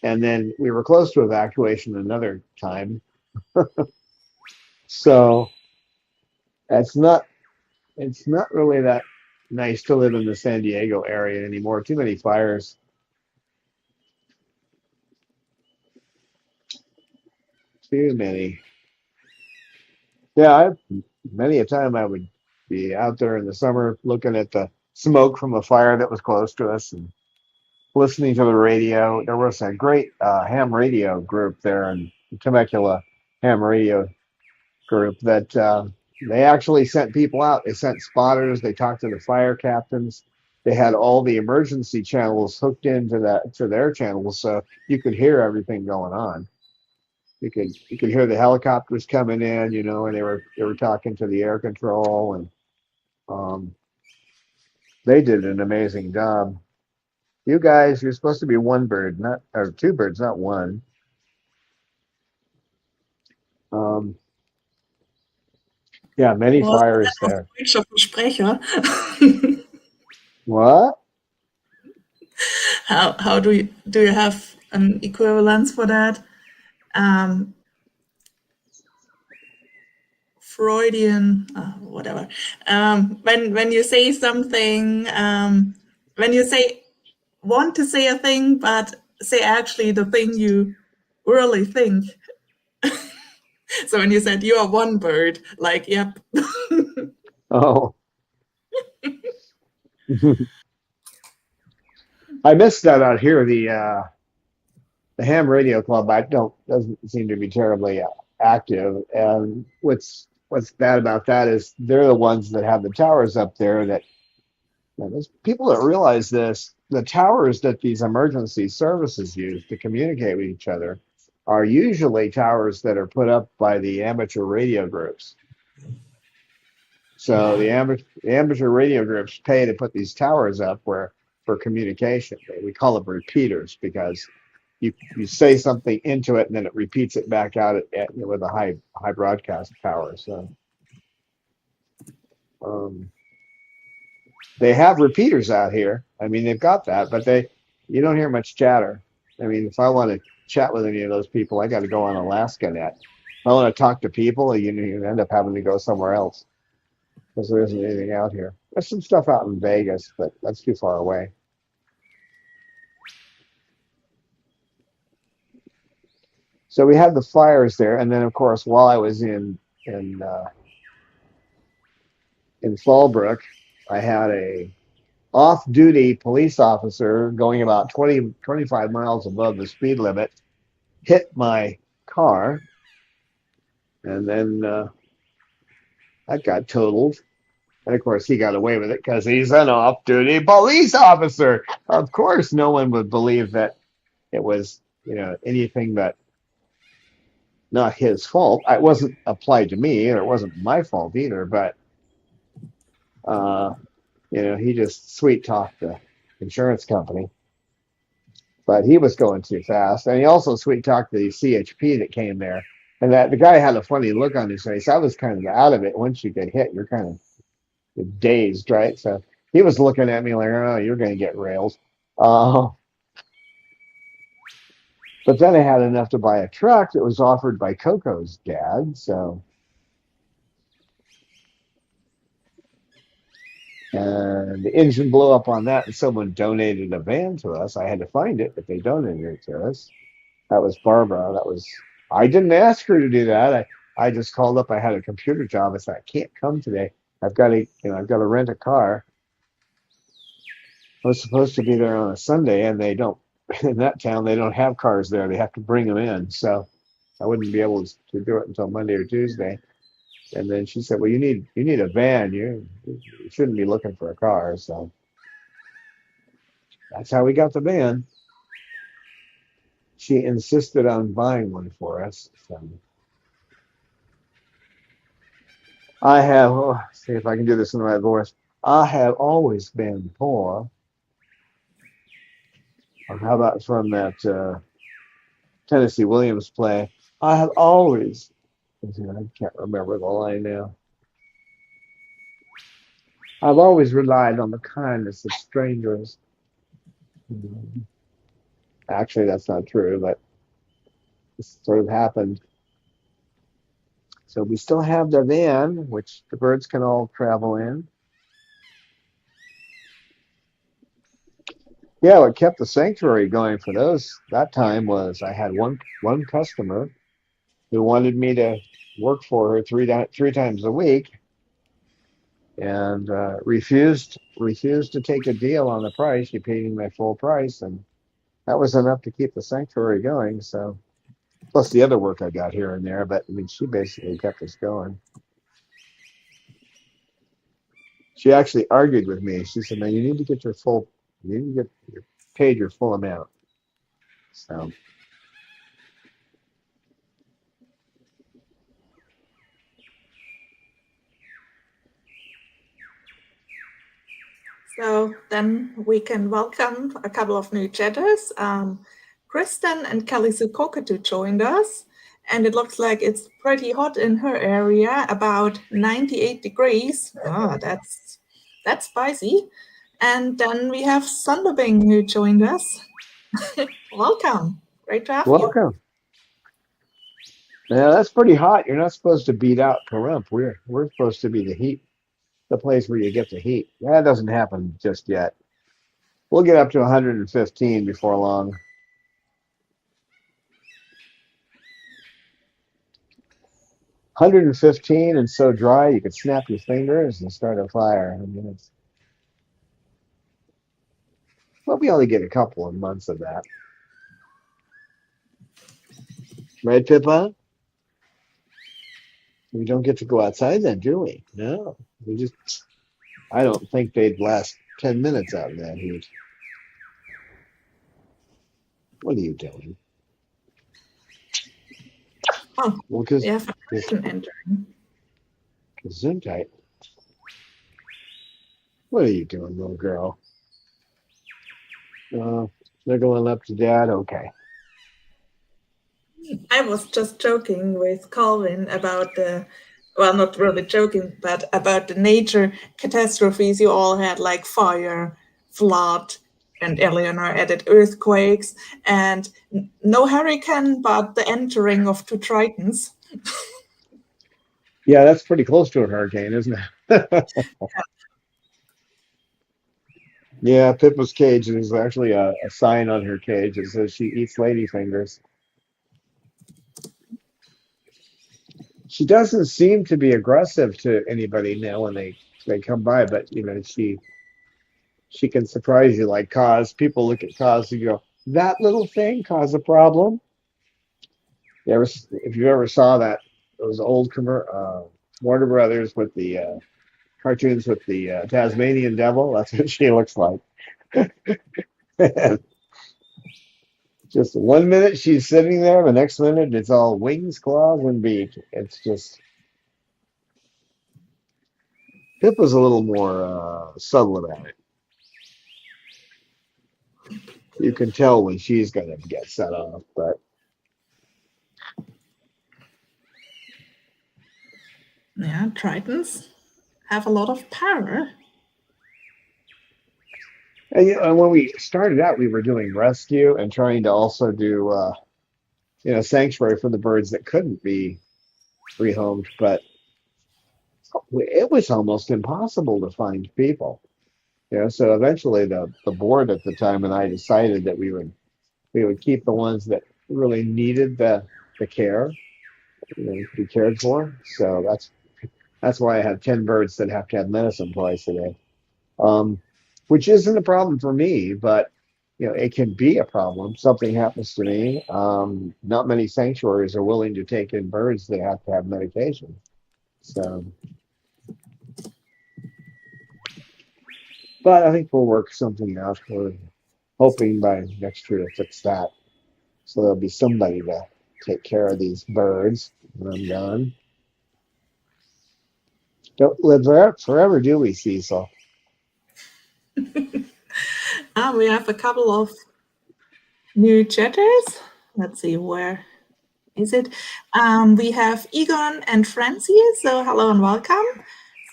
and then we were close to evacuation another time. So it's not really that nice to live in the San Diego area anymore. Too many fires. Too many. Yeah, many a time I would be out there in the summer looking at the smoke from a fire that was close to us and listening to the radio. There was a great ham radio group there in Temecula, ham radio group that they actually sent people out. They sent spotters. They talked to the fire captains. They had all the emergency channels hooked into their channels, so you could hear everything going on. You could hear the helicopters coming in, and they were talking to the air control, and um, they did an amazing job. You guys, you're supposed to be one bird, not or two birds, not one. Um, yeah, many Was fires ein there. deutscher Versprecher? What? How do you have an equivalence for that? Um, Freudian, whatever. When you say something, when you say want to say a thing, but say actually the thing you really think. So when you said you are one bird, like, yep. Oh, I missed that out here. The ham radio club I don't doesn't seem to be terribly active. And what's bad about that is they're the ones that have the towers up there that there's people that realize this. The towers that these emergency services use to communicate with each other are usually towers that are put up by the amateur radio groups. So the amateur radio groups pay to put these towers up where for communication. We call them repeaters because you say something into it and then it repeats it back out with a high broadcast power. So um, they have repeaters out here. I mean, they've got that, but you don't hear much chatter. I mean, if I want to chat with any of those people, I got to go on Alaska Net. If I want to talk to people, you end up having to go somewhere else because there isn't anything out here. There's some stuff out in Vegas, but that's too far away. So we had the fires there, and then of course, while I was in Fallbrook, I had a off-duty police officer going about 20, 25 miles above the speed limit, hit my car, and then that got totaled. And of course, he got away with it because he's an off-duty police officer. Of course, no one would believe that it was, anything but not his fault. It wasn't applied to me, and it wasn't my fault either. But he just sweet talked the insurance company. But he was going too fast, and he also sweet talked the CHP that came there. And that the guy had a funny look on his face. I was kind of out of it. Once you get hit, you're kind of dazed, right? So he was looking at me like, "Oh, you're going to get railed." But then I had enough to buy a truck that was offered by Coco's dad. So, and the engine blew up on that, and someone donated a van to us. I had to find it, but they donated it to us. That was Barbara. I didn't ask her to do that. I just called up. I had a computer job. I said, I can't come today. I've got to rent a car. I was supposed to be there on a Sunday, and they don't in that town, they don't have cars there. They have to bring them in. So I wouldn't be able to do it until Monday or Tuesday. And then she said, "Well, you need a van. You shouldn't be looking for a car." So that's how we got the van. She insisted on buying one for us. So I have, see if I can do this in the right voice. I have always been poor. Or how about from that Tennessee Williams play? I have always, I can't remember the line now. I've always relied on the kindness of strangers. Actually, that's not true, but this sort of happened. So we still have the van, which the birds can all travel in. Yeah, what kept the sanctuary going for that time was I had one customer who wanted me to work for her three times a week, and refused to take a deal on the price. She paid me my full price, and that was enough to keep the sanctuary going. So plus the other work I got here and there, but I mean, she basically kept us going. She actually argued with me. She said, "Man, you need to get you need to get paid your full amount." So So then we can welcome a couple of new chatters. Kristen and Kelly Sukokatu joined us, and it looks like it's pretty hot in her area, about 98 degrees. Oh, that's spicy. And then we have Sunderbing who joined us. Welcome. Great to have you. welcome. Yeah, that's pretty hot. You're not supposed to beat out Pahrump. We're supposed to be the place where you get the heat. That doesn't happen just yet. We'll get up to 115 before long. 115 and so dry you could snap your fingers and start a fire. I mean, well, we only get a couple of months of that, right, Pippa? We don't get to go outside then, do we? No, we just. I don't think they'd last 10 minutes out of that heat. What are you doing? Oh, Well, because we have a person entering. Gesundheit. What are you doing, little girl? They're going up to dad. Okay. I was just joking with Colvin about well, not really joking, but about the nature catastrophes you all had, like fire, flood, and Eleanor added earthquakes, and no hurricane, but the entering of two tritons. Yeah, that's pretty close to a hurricane, isn't it? Yeah, Pippa's cage is actually a sign on her cage. It says she eats ladyfingers. She doesn't seem to be aggressive to anybody now when they come by, but she can surprise you like Cause. People look at Cause and go, that little thing cause a problem. If you ever saw those old Warner Brothers with the cartoons with the Tasmanian devil, that's what she looks like. Just 1 minute she's sitting there, the next minute it's all wings, claws, and beak. It's just Pippa's a little more subtle about it. You can tell when she's gonna get set off, but Yeah, tritons have a lot of power. and when we started out, we were doing rescue and trying to also do sanctuary for the birds that couldn't be rehomed, but it was almost impossible to find people. So eventually the board at the time and I decided that we would keep the ones that really needed the care, to be cared for. So that's why I have 10 birds that have to have medicine twice a day. Which isn't a problem for me, but it can be a problem. Something happens to me. Not many sanctuaries are willing to take in birds that have to have medication. So, but I think we'll work something out. We're hoping by next year to fix that. So there'll be somebody to take care of these birds when I'm gone. Don't live forever, do we, Cecil? We have a couple of new chatters. Let's see, where is it? We have Egon and Francie. So hello and welcome.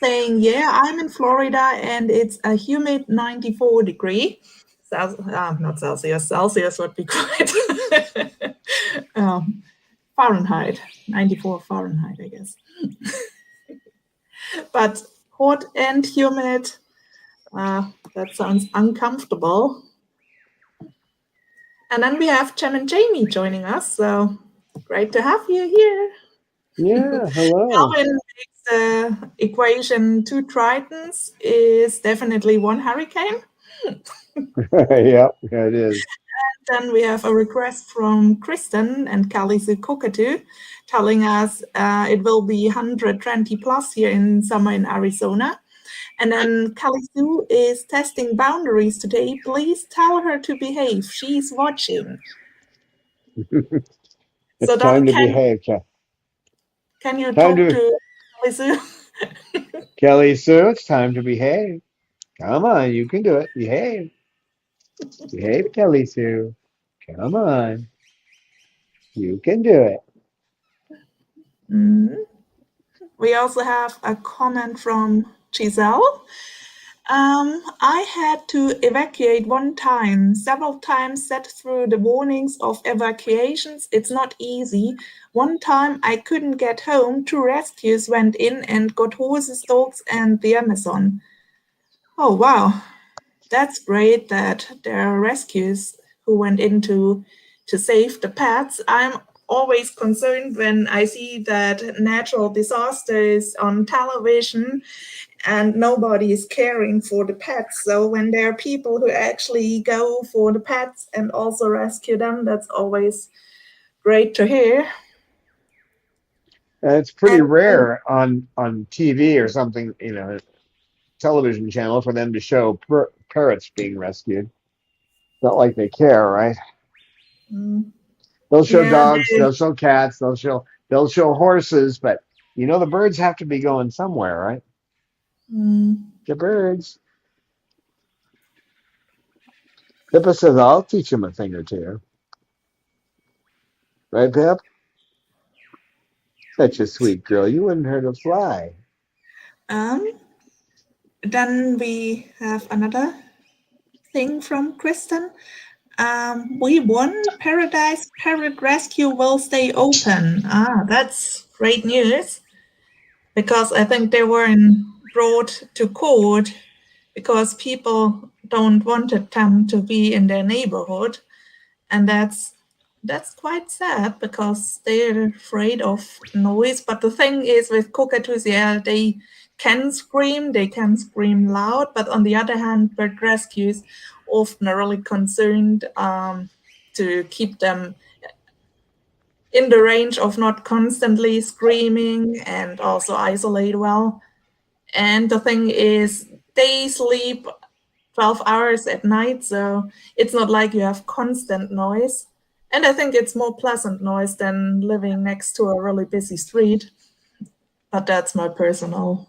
Saying, yeah, I'm in Florida and it's a humid 94 degree. Not Celsius. Celsius would be quite Fahrenheit. 94 Fahrenheit, I guess. But hot and humid, that sounds uncomfortable. And then we have Jem and Jamie joining us. So great to have you here. Yeah, hello. Alvin makes the equation 2 tritons is definitely 1 hurricane. Yep, yeah, it is. Then we have a request from Kristen and Kalisu Kokatu telling us it will be 120 plus here in summer in Arizona. And then Kalisu is testing boundaries today. Please tell her to behave. She's watching. It's time to behave, can you talk to Kalisu? Kelly Sue. It's time to behave. Come on, you can do it. Behave. Behave, Kelly Sue. Come on. You can do it. We also have a comment from Giselle. I had to evacuate one time, several times sat through the warnings of evacuations. It's not easy. One time I couldn't get home. 2 rescues went in and got horses, dogs, and the Amazon. Oh, wow. That's great that there are rescues who went in to save the pets. I'm always concerned when I see that natural disasters on television and nobody is caring for the pets. So when there are people who actually go for the pets and also rescue them, that's always great to hear. It's pretty rare on TV or something, television channel for them to show parrots being rescued. Not like they care, right? They'll show dogs, they'll show cats, they'll show horses, but the birds have to be going somewhere, right? The birds. Pippa says, I'll teach him a thing or two. Right, Pip? Such a sweet girl. You wouldn't hurt a fly. Then we have another thing from Kristen. We won. Paradise Parrot Rescue will stay open. That's great news. Because I think they were brought to court because people don't want them to be in their neighborhood. And that's quite sad because they're afraid of noise. But the thing is with cockatoos, they can scream loud. But on the other hand, bird rescues often are really concerned to keep them in the range of not constantly screaming and also isolate well. And the thing is, they sleep 12 hours at night, so it's not like you have constant noise. And I think it's more pleasant noise than living next to a really busy street. But that's my personal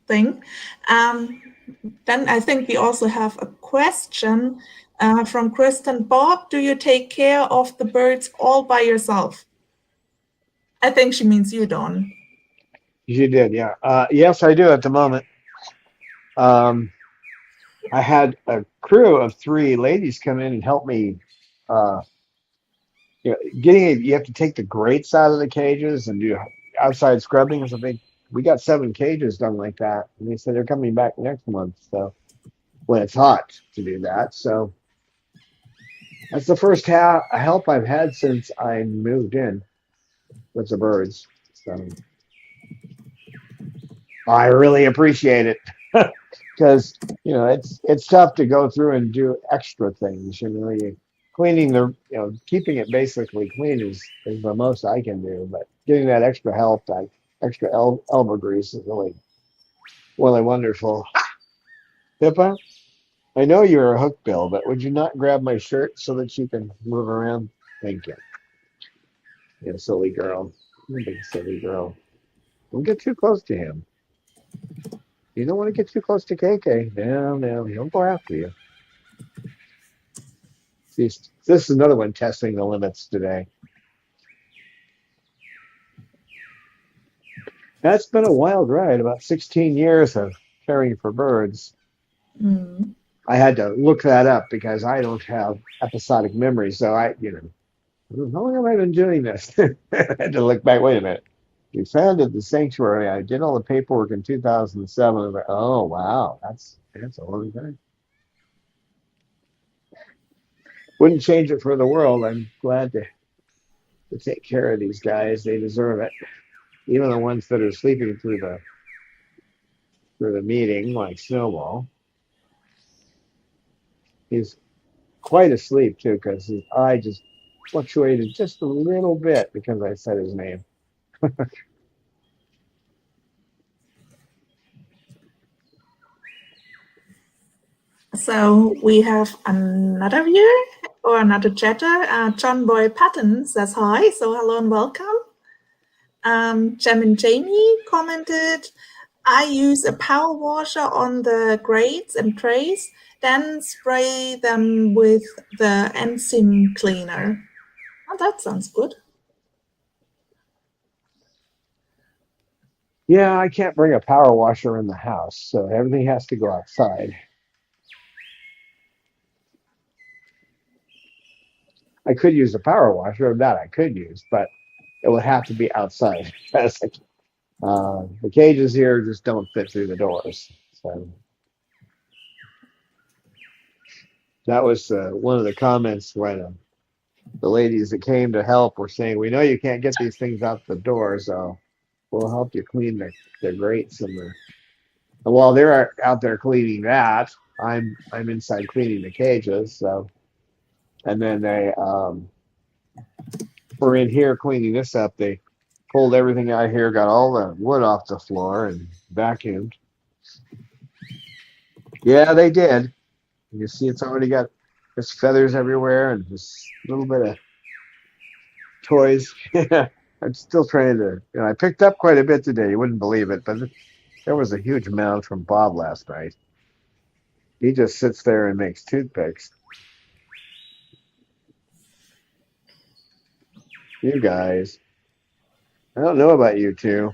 thing. Then I think we also have a question from Kristen. Bob, do you take care of the birds all by yourself? I think she means you, Don. You did, yeah. Yes, I do at the moment. I had a crew of 3 ladies come in and help me. You have to take the grates out of the cages and do outside scrubbing or something. We got 7 cages done like that, and they said they're coming back next month. So when it's hot to do that, so that's the first help I've had since I moved in with the birds. So I really appreciate it. because it's tough to go through and do extra things. You cleaning keeping it basically clean is the most I can do. But getting that extra help, that extra elbow grease is really wonderful. Pippa, I know you're a hookbill, but would you not grab my shirt so that you can move around? Thank you. You silly girl. You big silly girl. Don't get too close to him. You don't want to get too close to KK. No, he'll go after you. See, this is another one testing the limits today. That's been a wild ride, about 16 years of caring for birds. Mm. I had to look that up because I don't have episodic memory. So how long have I been doing this? I had to look back. Wait a minute. We founded the sanctuary. I did all the paperwork in 2007. Oh, wow. That's a long time. Wouldn't change it for the world. I'm glad to take care of these guys. They deserve it. Even the ones that are sleeping through the meeting, like Snowball. He's quite asleep too, because his eye just fluctuated just a little bit because I said his name. So we have another viewer or another chatter. John Boy Patton says hi. So hello and welcome. Jem and Jamie commented, I use a power washer on the grates and trays, then spray them with the enzyme cleaner. Oh, that sounds good. Yeah, I can't bring a power washer in the house, so everything has to go outside. I could use a power washer, that I could use, but it would have to be outside. The cages here just don't fit through the doors. So that was one of the comments when the ladies that came to help were saying, "We know you can't get these things out the door, so we'll help you clean the grates and while they're out there cleaning that, I'm inside cleaning the cages. So and then they were in here cleaning this up. They pulled everything out here, got all the wood off the floor, and vacuumed. Yeah, they did. You see, it's already got just feathers everywhere and just a little bit of toys. I'm still trying to. I picked up quite a bit today. You wouldn't believe it, but there was a huge mound from Bob last night. He just sits there and makes toothpicks. You guys, I don't know about you two.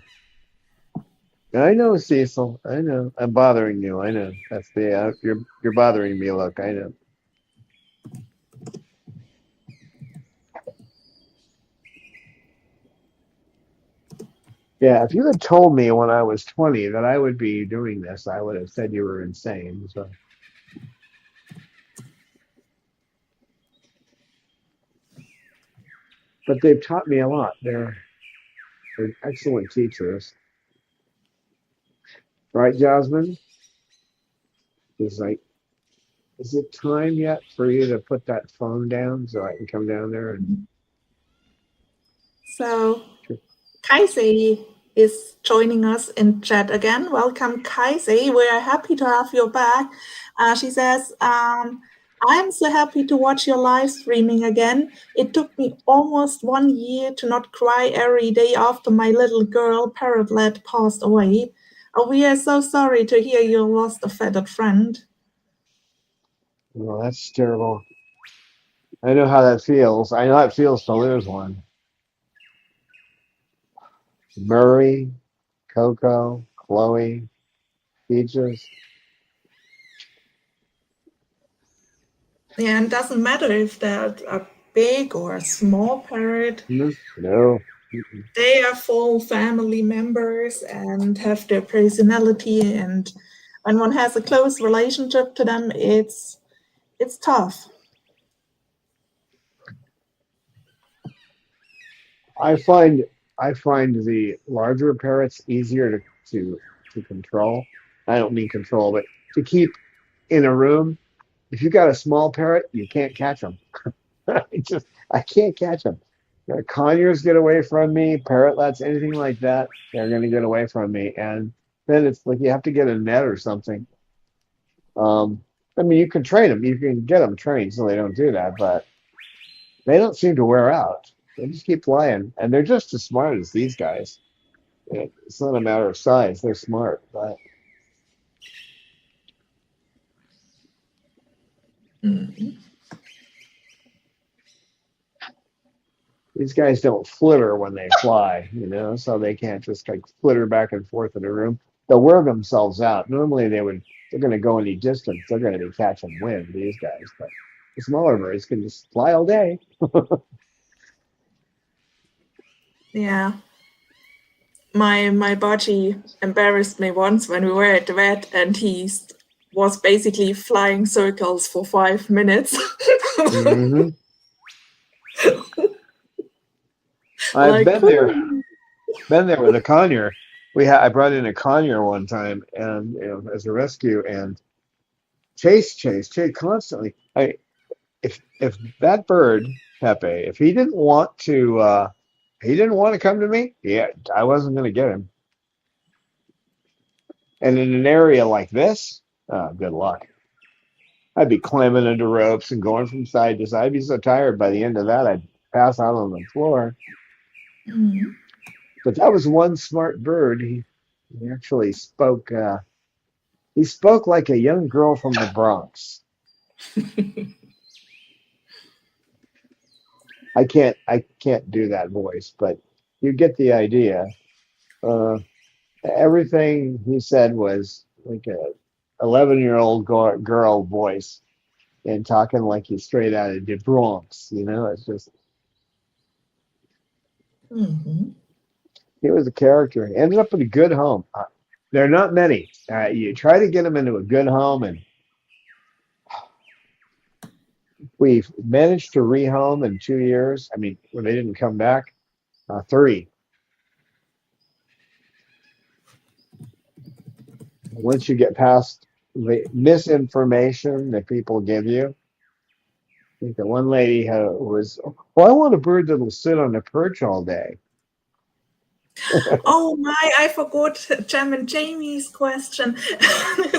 I know, Cecil. I know. I'm bothering you. I know. That's you're bothering me. Look, I know. Yeah, if you had told me when I was 20 that I would be doing this, I would have said you were insane. So, but they've taught me a lot. They're excellent teachers, right, Jasmine? Is like, is it time yet for you to put that phone down so I can come down there and? So Kaisi is joining us in chat again. Welcome, Kaisi. We are happy to have you back. She says, I'm so happy to watch your live streaming again. It took me almost 1 year to not cry every day after my little girl, Parrot, passed away. We are so sorry to hear you lost a feathered friend. Well, that's terrible. I know how that feels. I know how it feels to lose one. Murray, Coco, Chloe, Peaches. Yeah, and it doesn't matter if they're a big or a small parrot. No. They are full family members and have their personality, and when one has a close relationship to them, it's tough. I find the larger parrots easier to control. I don't mean control, but to keep in a room. If you got a small parrot, you can't catch them. I can't catch them. Conures get away from me, parrotlets, anything like that, they're going to get away from me. And then it's like you have to get a net or something. I mean, you can train them, you can get them trained so they don't do that, but they don't seem to wear out. They just keep flying, and they're just as smart as these guys. It's not a matter of size; they're smart, but these guys don't flitter when they fly, so they can't just like flitter back and forth in a room. They'll wear themselves out. Normally, they're going to go any distance. They're going to be catching wind, these guys, but the smaller birds can just fly all day. Yeah. My budgie embarrassed me once when we were at the vet, and he was basically flying circles for 5 minutes. Mm-hmm. I've been there with a conure. I brought in a conure one time, and as a rescue, and chase constantly. If that bird Pepe, if he didn't want to come to me, yeah, I wasn't going to get him. And in an area like this, good luck. I'd be climbing into ropes and going from side to side. I'd be so tired by the end of that, I'd pass out on the floor. Mm-hmm. But that was one smart bird. He actually spoke. He spoke like a young girl from the Bronx. I can't do that voice, but you get the idea. Everything he said was like a 11-year-old girl voice, and talking like he's straight out of the Bronx. It's just. Mm-hmm. He was a character. He ended up in a good home. There are not many. You try to get him into a good home, and we've managed to rehome in 2 years. I mean, when they didn't come back, 3. Once you get past the misinformation that people give you, I think that one lady was, well, I want a bird that'll sit on a perch all day. Oh my, I forgot Chairman Jamie's question.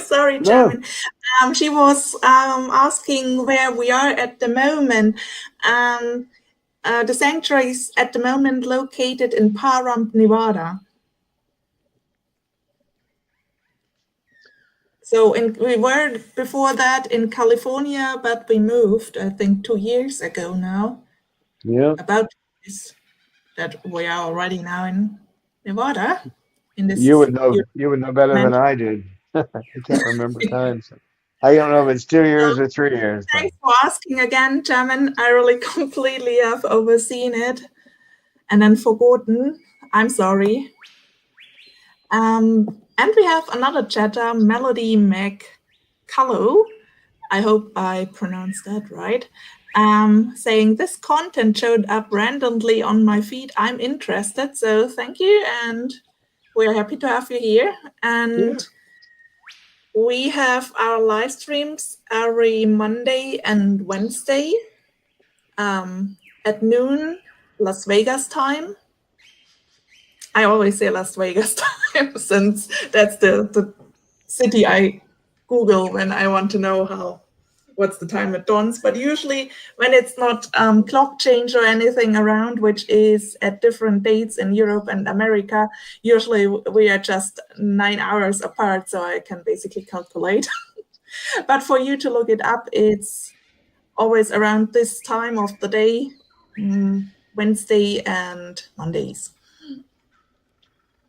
Sorry, No. Chairman. She was asking where we are at the moment. The sanctuary is at the moment located in Parrot, Nevada. So we were before that in California, but we moved, I think, 2 years ago now. Yeah. About this, that we are already now in Nevada. You would know better than I did. I can't remember times. I don't know if it's 2 years or 3 years. Thanks for asking again, Chairman. I really completely have overseen it and then forgotten. I'm sorry. And we have another chatter, Melody McCullough. I hope I pronounced that right. Saying this content showed up randomly on my feed. I'm interested, so thank you, and we're happy to have you here. And we have our live streams every Monday and Wednesday at noon, Las Vegas time. I always say Las Vegas time since that's the city I Google when I want to know what's the time it dawns. But usually when it's not clock change or anything around, which is at different dates in Europe and America, usually we are just 9 hours apart, so I can basically calculate. But for you to look it up, it's always around this time of the day, Wednesday and Mondays.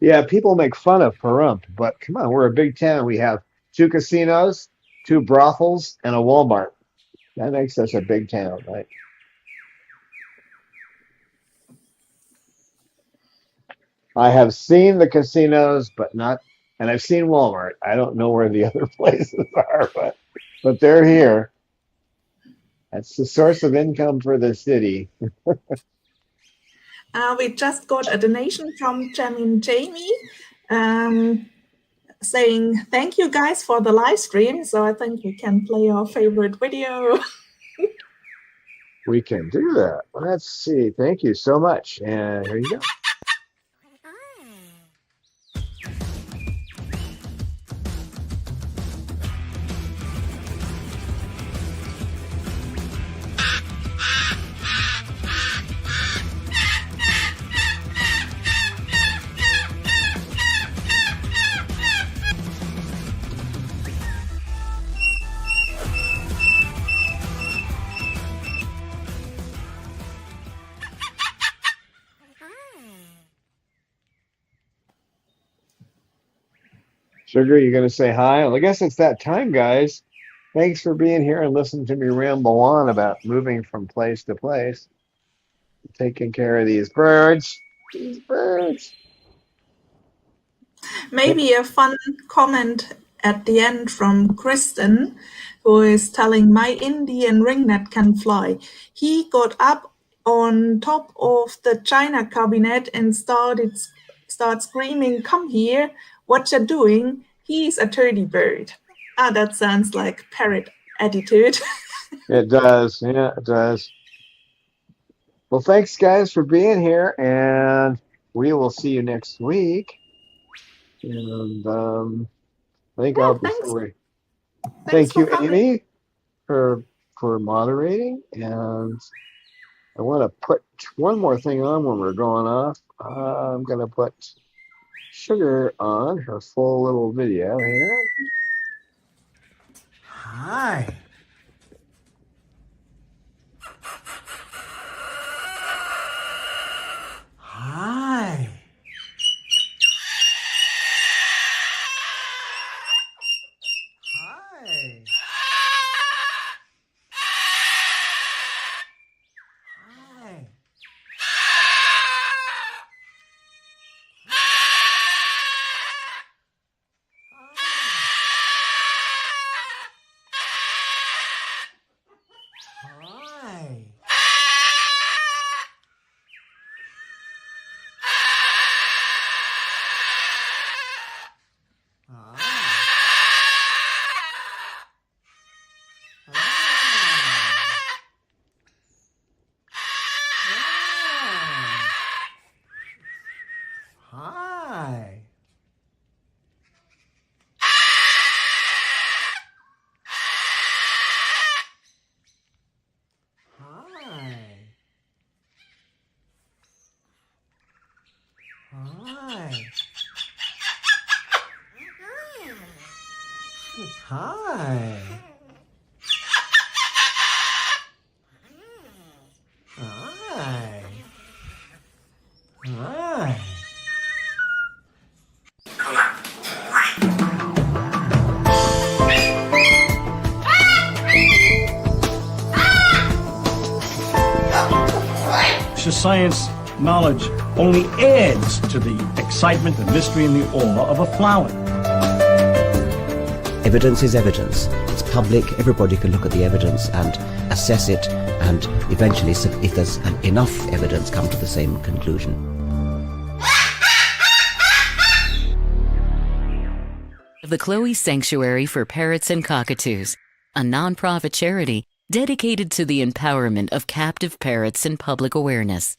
Yeah, people make fun of Pahrump, but come on, we're a big town. We have 2 casinos, 2 brothels, and a Walmart. That makes us a big town, right? I have seen the casinos, and I've seen Walmart. I don't know where the other places are, but they're here. That's the source of income for the city. We just got a donation from Chairman Jamie, saying thank you guys for the live stream. So I think we can play our favorite video. We can do that. Let's see. Thank you so much. And here you go. Sugar, you're going to say hi? Well, I guess it's that time, guys. Thanks for being here and listening to me ramble on about moving from place to place, taking care of these birds. These birds. Maybe a fun comment at the end from Kristen, who is telling my Indian ringnet can fly. He got up on top of the china cabinet and start screaming, "Come here, what you doing? He's a turdy bird." Ah, that sounds like parrot attitude. It does. Yeah, it does. Well, thanks, guys, for being here, and we will see you next week. And I think Yeah, I'll be thanks. sorry. Thanks Thank you, for coming. Amy, for moderating. And I want to put one more thing on when we're going off. I'm going to put Sugar on her full little video here. Hi. Hi. Hi. Hi. Hi. Hi. Hi. Hi. Hi. Science knowledge only adds to the excitement, the mystery, and the awe of a flower. Evidence is evidence. It's public. Everybody can look at the evidence and assess it, and eventually, if there's enough evidence, come to the same conclusion. The Chloe Sanctuary for Parrots and Cockatoos, a nonprofit charity dedicated to the empowerment of captive parrots and public awareness.